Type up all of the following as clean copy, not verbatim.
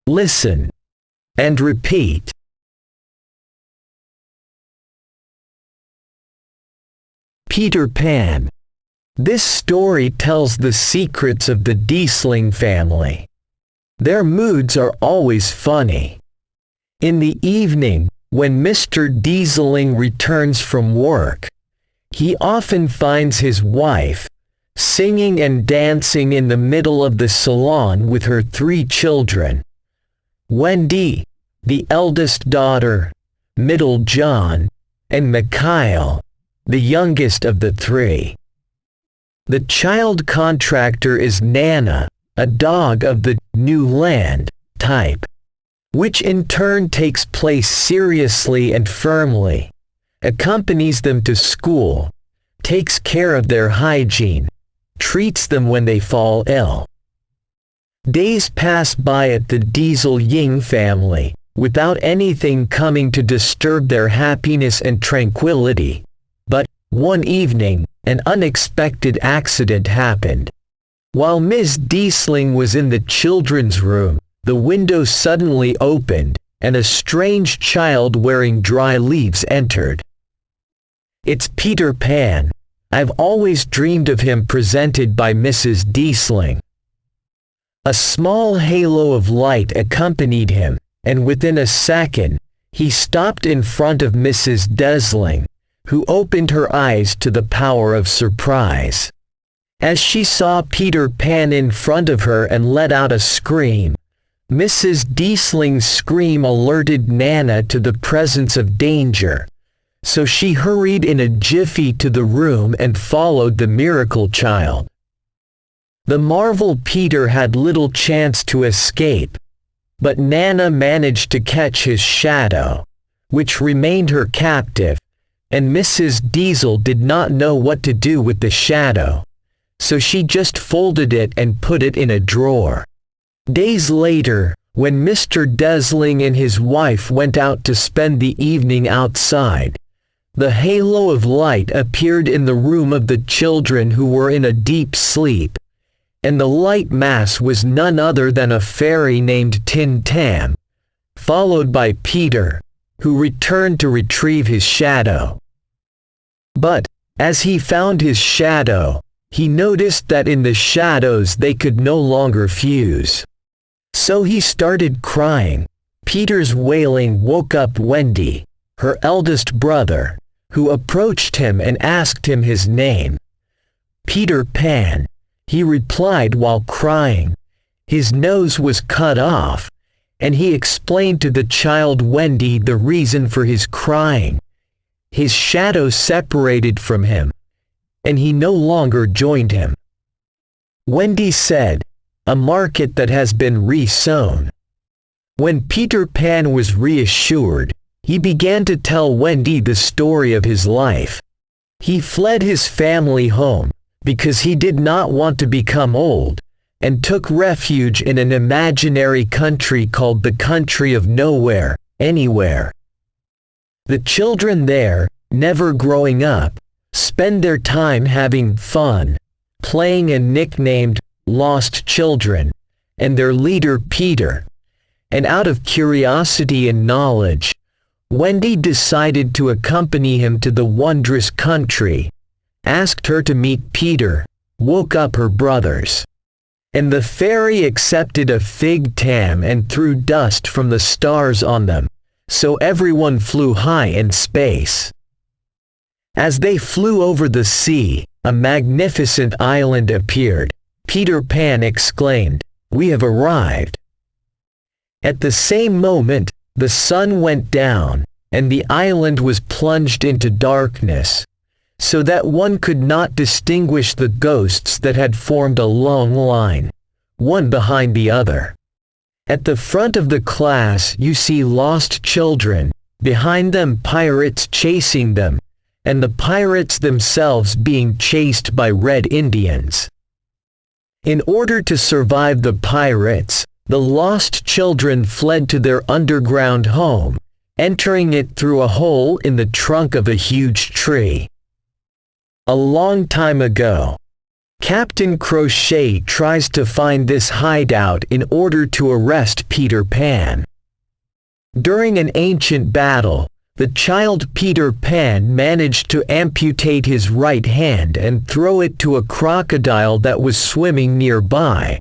Listen and repeat. Peter Pan. This story tells the secrets of the Diesling family. Their moods are always funny. In the evening, when Mr. Diesling returns from work, he often finds his wife singing and dancing in the middle of the salon with her 3 children. Wendy, the eldest daughter, middle John, and Mikhail, the youngest of the 3. The child contractor is Nana, a dog of the New Land type, which in turn takes place seriously and firmly, accompanies them to school, takes care of their hygiene, treats them when they fall ill. Days pass by at the Diesel Ying family, without anything coming to disturb their happiness and tranquility. But, one evening, an unexpected accident happened. While Miss Diesling was in the children's room, the window suddenly opened, and a strange child wearing dry leaves entered. "It's Peter Pan. I've always dreamed of him," presented by Mrs. Diesling. A small halo of light accompanied him, and within a second, he stopped in front of Mrs. Diesling, who opened her eyes to the power of surprise. As she saw Peter Pan in front of her and let out a scream, Mrs. Diesling's scream alerted Nana to the presence of danger. So she hurried in a jiffy to the room and followed the miracle child. The Marvel Peter had little chance to escape, but Nana managed to catch his shadow, which remained her captive, and Mrs. Diesel did not know what to do with the shadow, so she just folded it and put it in a drawer. Days later, when Mr. Diesling and his wife went out to spend the evening outside, the halo of light appeared in the room of the children who were in a deep sleep, and the light mass was none other than a fairy named Tin Tam, followed by Peter, who returned to retrieve his shadow. But, as he found his shadow, he noticed that in the shadows they could no longer fuse. So he started crying. Peter's wailing woke up Wendy, her eldest brother, who approached him and asked him his name. "Peter Pan," he replied while crying. His nose was cut off, and he explained to the child Wendy the reason for his crying. His shadow separated from him, and he no longer joined him. Wendy said, "A market that has been re-sown." When Peter Pan was reassured, he began to tell Wendy the story of his life. He fled his family home, because he did not want to become old, and took refuge in an imaginary country called the Country of Nowhere, Anywhere. The children there, never growing up, spend their time having fun, playing and nicknamed Lost Children, and their leader Peter. And out of curiosity and knowledge, Wendy decided to accompany him to the wondrous country, asked her to meet Peter, woke up her brothers. And the fairy accepted a fig tam and threw dust from the stars on them, so everyone flew high in space. As they flew over the sea, a magnificent island appeared. Peter Pan exclaimed, "We have arrived." At the same moment, the sun went down, and the island was plunged into darkness, so that one could not distinguish the ghosts that had formed a long line, one behind the other. At the front of the class you see lost children, behind them pirates chasing them, and the pirates themselves being chased by Red Indians. In order to survive the pirates, the lost children fled to their underground home, entering it through a hole in the trunk of a huge tree. A long time ago, Captain Crochet tries to find this hideout in order to arrest Peter Pan. During an ancient battle, the child Peter Pan managed to amputate his right hand and throw it to a crocodile that was swimming nearby.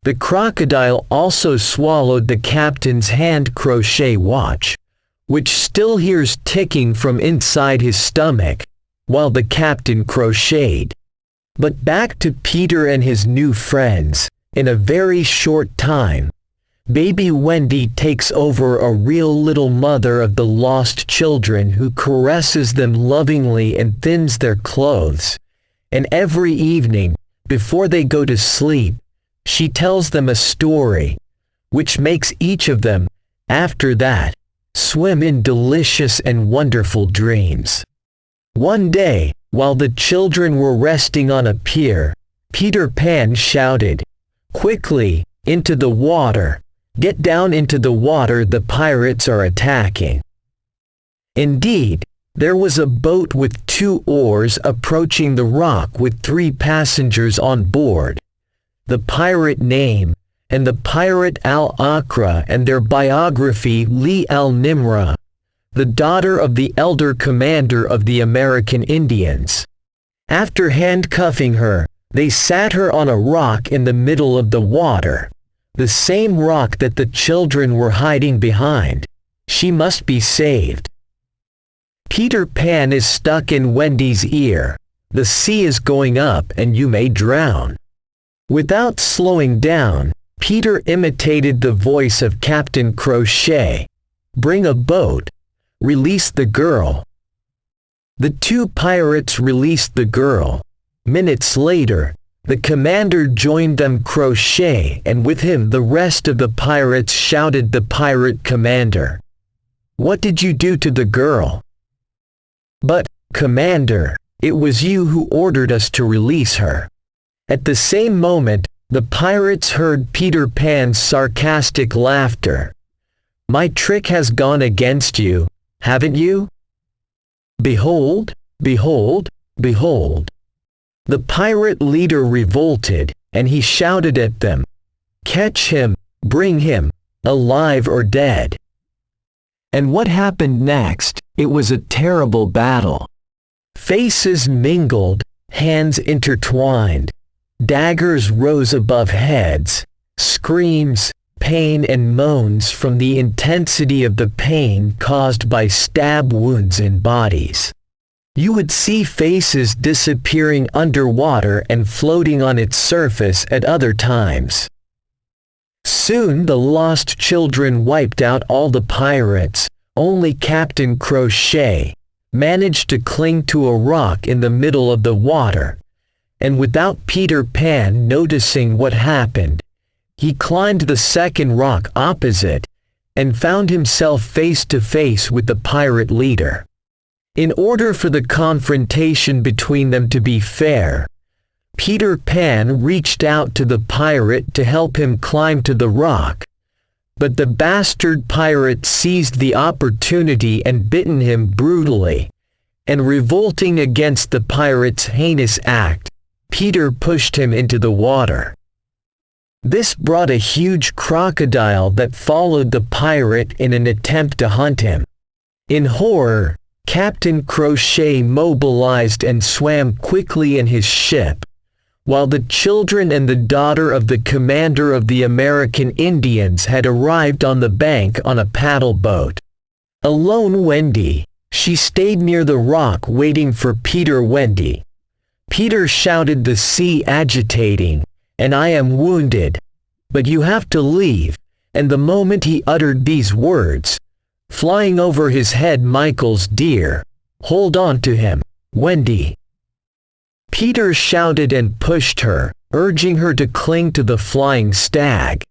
The crocodile also swallowed the captain's hand crochet watch, which still hears ticking from inside his stomach, while the captain crocheted. But back to Peter and his new friends. In a very short time, baby Wendy takes over a real little mother of the lost children who caresses them lovingly and thins their clothes. And every evening, before they go to sleep, she tells them a story, which makes each of them, after that, swim in delicious and wonderful dreams. One day, while the children were resting on a pier, Peter Pan shouted, "Quickly, into the water! Get down into the water, the pirates are attacking!" Indeed, there was a boat with 2 oars approaching the rock with 3 passengers on board. The pirate name, and the pirate Al-Akra and their biography Li al-Nimra, the daughter of the elder commander of the American Indians. After handcuffing her, they sat her on a rock in the middle of the water, the same rock that the children were hiding behind. She must be saved. Peter Pan is stuck in Wendy's ear. The sea is going up and you may drown. Without slowing down, Peter imitated the voice of Captain Crochet. "Bring a boat. Release the girl." The 2 pirates released the girl. Minutes later, the commander joined them Crochet, and with him the rest of the pirates shouted the pirate commander, "What did you do to the girl?" "But, Commander, it was you who ordered us to release her." At the same moment, the pirates heard Peter Pan's sarcastic laughter. "My trick has gone against you, haven't you? Behold, behold, behold." The pirate leader revolted, and he shouted at them, "Catch him, bring him, alive or dead." And what happened next? It was a terrible battle. Faces mingled, hands intertwined. Daggers rose above heads, screams, pain and moans from the intensity of the pain caused by stab wounds in bodies. You would see faces disappearing underwater and floating on its surface at other times. Soon the lost children wiped out all the pirates. Only Captain Crochet managed to cling to a rock in the middle of the water, and without Peter Pan noticing what happened, he climbed the second rock opposite and found himself face to face with the pirate leader. In order for the confrontation between them to be fair, Peter Pan reached out to the pirate to help him climb to the rock, but the bastard pirate seized the opportunity and bitten him brutally, and revolting against the pirate's heinous act, Peter pushed him into the water. This brought a huge crocodile that followed the pirate in an attempt to hunt him. In horror, Captain Crochet mobilized and swam quickly in his ship, while the children and the daughter of the commander of the American Indians had arrived on the bank on a paddle boat. Alone Wendy, she stayed near the rock waiting for Peter. "Wendy." Peter shouted, the sea agitating, "and I am wounded. But you have to leave," and the moment he uttered these words, flying over his head Michael's deer, "Hold on to him, Wendy." Peter shouted and pushed her, urging her to cling to the flying stag.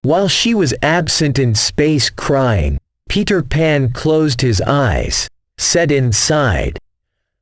While she was absent in space crying, Peter Pan closed his eyes, said inside,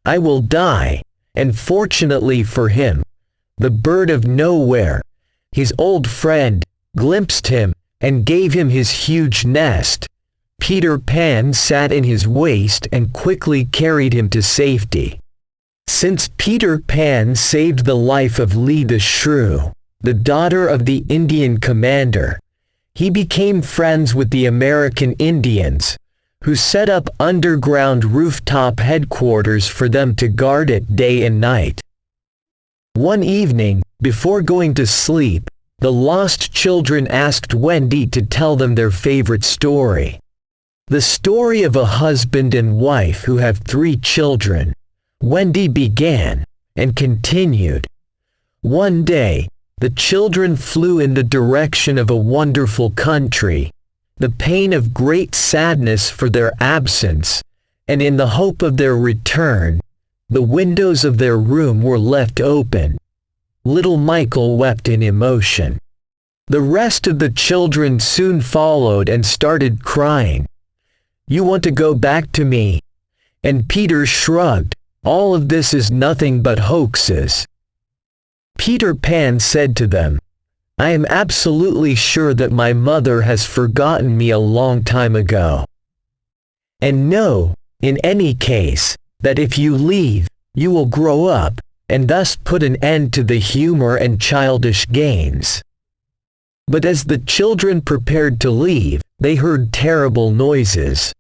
"I will die," and fortunately for him, the bird of nowhere, his old friend, glimpsed him and gave him his huge nest. Peter Pan sat in his waist and quickly carried him to safety. Since Peter Pan saved the life of Li the Shrew, the daughter of the Indian commander, he became friends with the American Indians, who set up underground rooftop headquarters for them to guard it day and night. One evening, before going to sleep, the lost children asked Wendy to tell them their favorite story. The story of a husband and wife who have 3 children. Wendy began, and continued. One day, the children flew in the direction of a wonderful country, the pain of great sadness for their absence, and in the hope of their return, the windows of their room were left open. Little Mikhail wept in emotion. The rest of the children soon followed and started crying. "You want to go back to me?" And Peter shrugged. "All of this is nothing but hoaxes." Peter Pan said to them, "I am absolutely sure that my mother has forgotten me a long time ago. And know, in any case, that if you leave, you will grow up, and thus put an end to the humor and childish games." But as the children prepared to leave, they heard terrible noises.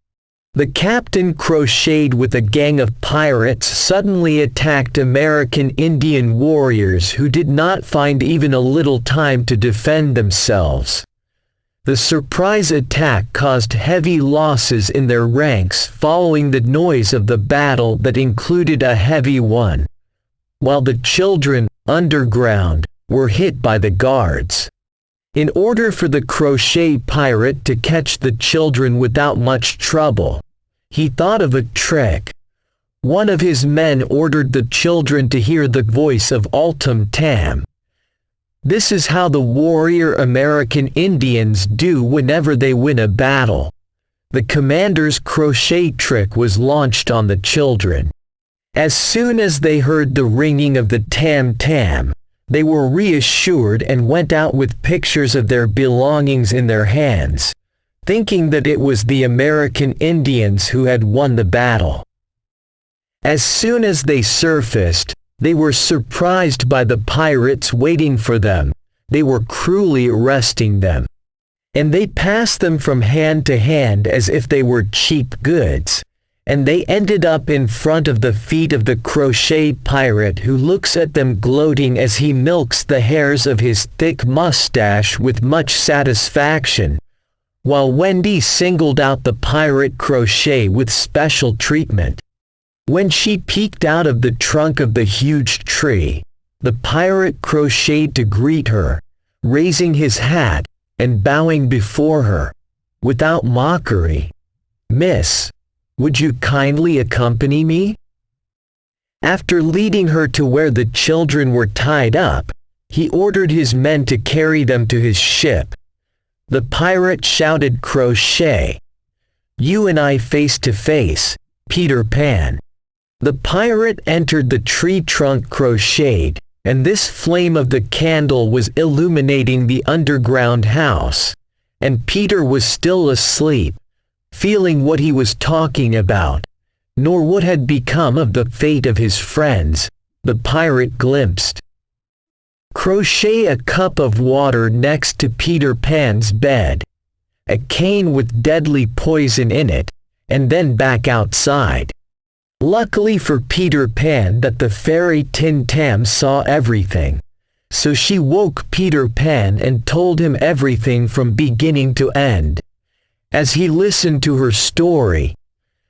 The captain crocheted with a gang of pirates suddenly attacked American Indian warriors who did not find even a little time to defend themselves. The surprise attack caused heavy losses in their ranks following the noise of the battle that included a heavy one, while the children, underground, were hit by the guards. In order for the crochet pirate to catch the children without much trouble, he thought of a trick. One of his men ordered the children to hear the voice of Ultim Tam. This is how the warrior American Indians do whenever they win a battle. The commander's crochet trick was launched on the children. As soon as they heard the ringing of the tam-tam, they were reassured and went out with pictures of their belongings in their hands, thinking that it was the American Indians who had won the battle. As soon as they surfaced, they were surprised by the pirates waiting for them. They were cruelly arresting them. And they passed them from hand to hand as if they were cheap goods. And they ended up in front of the feet of the crochet pirate, who looks at them gloating as he milks the hairs of his thick mustache with much satisfaction, while Wendy singled out the pirate crochet with special treatment. When she peeked out of the trunk of the huge tree, the pirate crocheted to greet her, raising his hat and bowing before her, without mockery. "Miss, would you kindly accompany me?" After leading her to where the children were tied up, he ordered his men to carry them to his ship. The pirate shouted, "Crochet! You and I face to face, Peter Pan." The pirate entered the tree trunk crocheted, and this flame of the candle was illuminating the underground house, and Peter was still asleep, feeling what he was talking about, nor what had become of the fate of his friends. The pirate glimpsed. "Crochet a cup of water next to Peter Pan's bed, a cane with deadly poison in it, and then back outside." Luckily for Peter Pan that the fairy Tin Tam saw everything, so she woke Peter Pan and told him everything from beginning to end. As he listened to her story,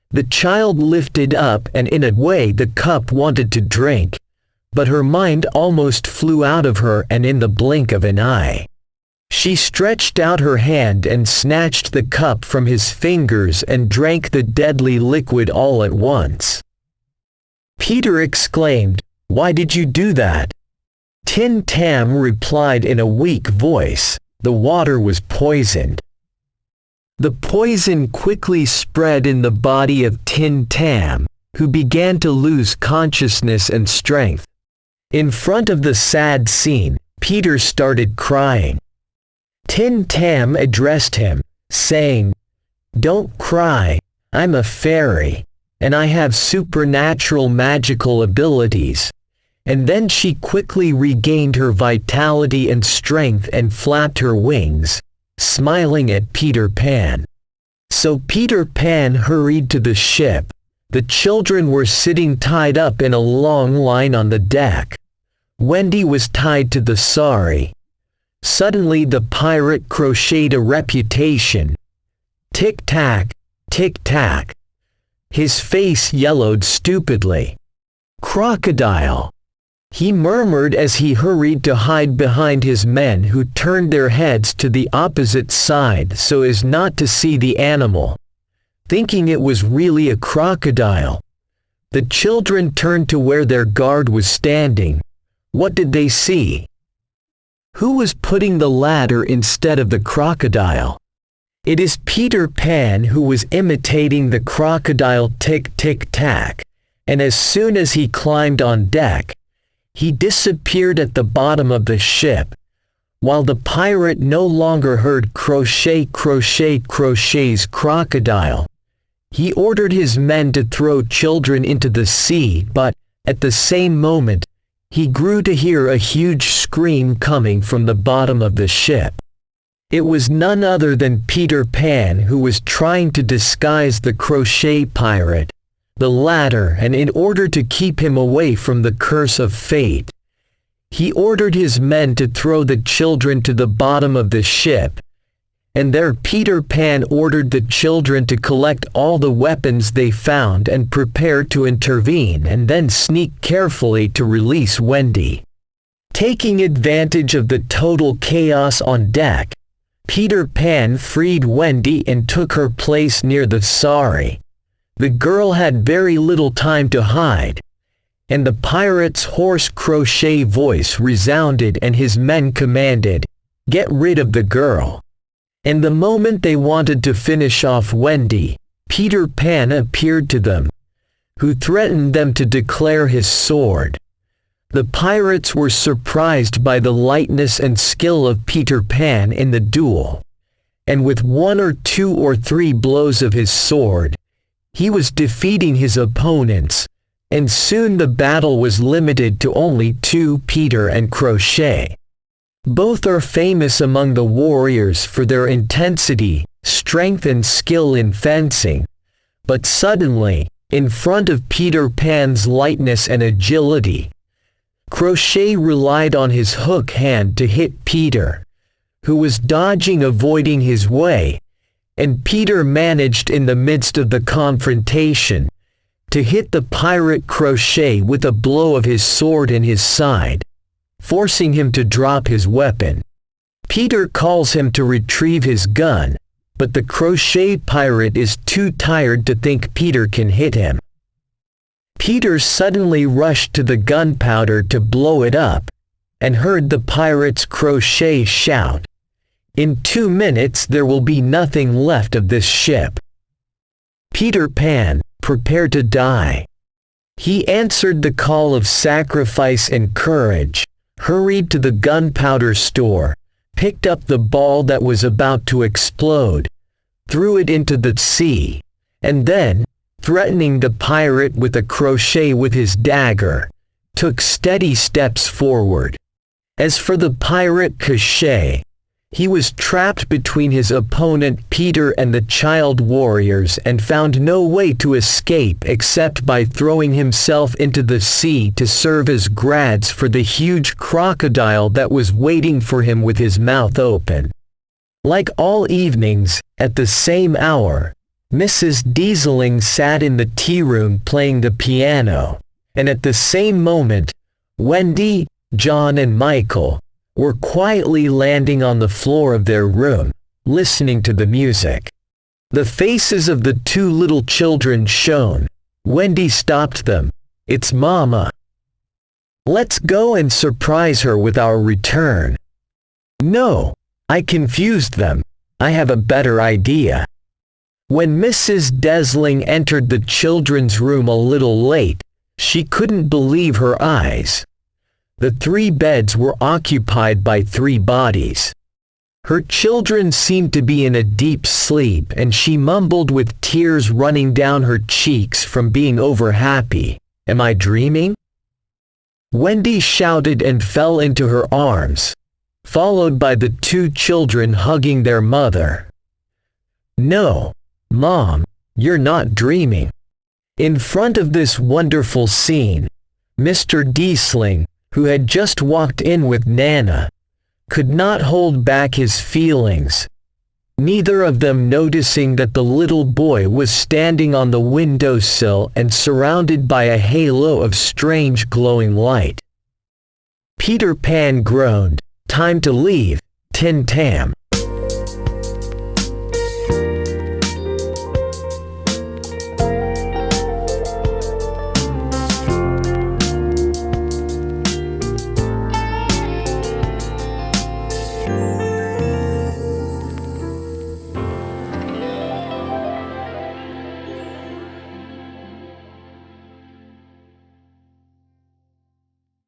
the child lifted up and in a way the cup wanted to drink, but her mind almost flew out of her, and in the blink of an eye, she stretched out her hand and snatched the cup from his fingers and drank the deadly liquid all at once. Peter exclaimed, "Why did you do that?" Tin Tam replied in a weak voice, "The water was poisoned." The poison quickly spread in the body of Tin Tam, who began to lose consciousness and strength. In front of the sad scene, Peter started crying. Tin Tam addressed him, saying, "Don't cry, I'm a fairy, and I have supernatural magical abilities." And then she quickly regained her vitality and strength and flapped her wings, smiling at Peter Pan. So Peter Pan hurried to the ship. The children were sitting tied up in a long line on the deck. Wendy was tied to the sari. Suddenly the pirate crocheted a reputation. Tick-tack, tick-tack. His face yellowed stupidly. "Crocodile," he murmured as he hurried to hide behind his men, who turned their heads to the opposite side so as not to see the animal, thinking it was really a crocodile. The children turned to where their guard was standing. What did they see? Who was putting the ladder instead of the crocodile? It is Peter Pan, who was imitating the crocodile tick-tick-tack, and as soon as he climbed on deck, he disappeared at the bottom of the ship. While the pirate no longer heard crochet, crochet, crochet's crocodile, he ordered his men to throw children into the sea, but, at the same moment, he grew to hear a huge scream coming from the bottom of the ship. It was none other than Peter Pan, who was trying to disguise the crochet pirate, the ladder, and in order to keep him away from the curse of fate, he ordered his men to throw the children to the bottom of the ship, and there Peter Pan ordered the children to collect all the weapons they found and prepare to intervene and then sneak carefully to release Wendy. Taking advantage of the total chaos on deck, Peter Pan freed Wendy and took her place near the sari. The girl had very little time to hide, and the pirate's hoarse crochet voice resounded and his men commanded, "Get rid of the girl." And the moment they wanted to finish off Wendy, Peter Pan appeared to them, who threatened them to declare his sword. The pirates were surprised by the lightness and skill of Peter Pan in the duel, and with 1 or 2 or 3 blows of his sword, he was defeating his opponents, and soon the battle was limited to only 2, Peter and Crochet. Both are famous among the warriors for their intensity, strength and skill in fencing, but suddenly, in front of Peter Pan's lightness and agility, Crochet relied on his hook hand to hit Peter, who was dodging, avoiding his way, and Peter managed in the midst of the confrontation to hit the pirate Crochet with a blow of his sword in his side, forcing him to drop his weapon. Peter calls him to retrieve his gun, but the Crochet pirate is too tired to think Peter can hit him. Peter suddenly rushed to the gunpowder to blow it up, and heard the pirate's Crochet shout, "In 2 minutes there will be nothing left of this ship." Peter Pan, prepare to die. He answered the call of sacrifice and courage, hurried to the gunpowder store, picked up the ball that was about to explode, threw it into the sea, and then, threatening the pirate with a crochet with his dagger, took steady steps forward. As for the pirate Crochet, he was trapped between his opponent Peter and the child warriors and found no way to escape except by throwing himself into the sea to serve as grads for the huge crocodile that was waiting for him with his mouth open. Like all evenings, at the same hour, Mrs. Diesling sat in the tea room playing the piano, and at the same moment, Wendy, John and Mikhail were quietly landing on the floor of their room, listening to the music. The faces of the 2 little children shone. Wendy stopped them. "It's Mama. Let's go and surprise her with our return." "No," I confused them. "I have a better idea." When Mrs. Diesling entered the children's room a little late, she couldn't believe her eyes. The 3 beds were occupied by 3 bodies. Her children seemed to be in a deep sleep, and she mumbled with tears running down her cheeks from being overhappy, "Am I dreaming?" Wendy shouted and fell into her arms, followed by the two children hugging their mother. "No, Mom, you're not dreaming." In front of this wonderful scene, Mr. Diesling, who had just walked in with Nana, could not hold back his feelings, neither of them noticing that the little boy was standing on the windowsill and surrounded by a halo of strange glowing light. Peter Pan groaned, "Time to leave, Tin Tam."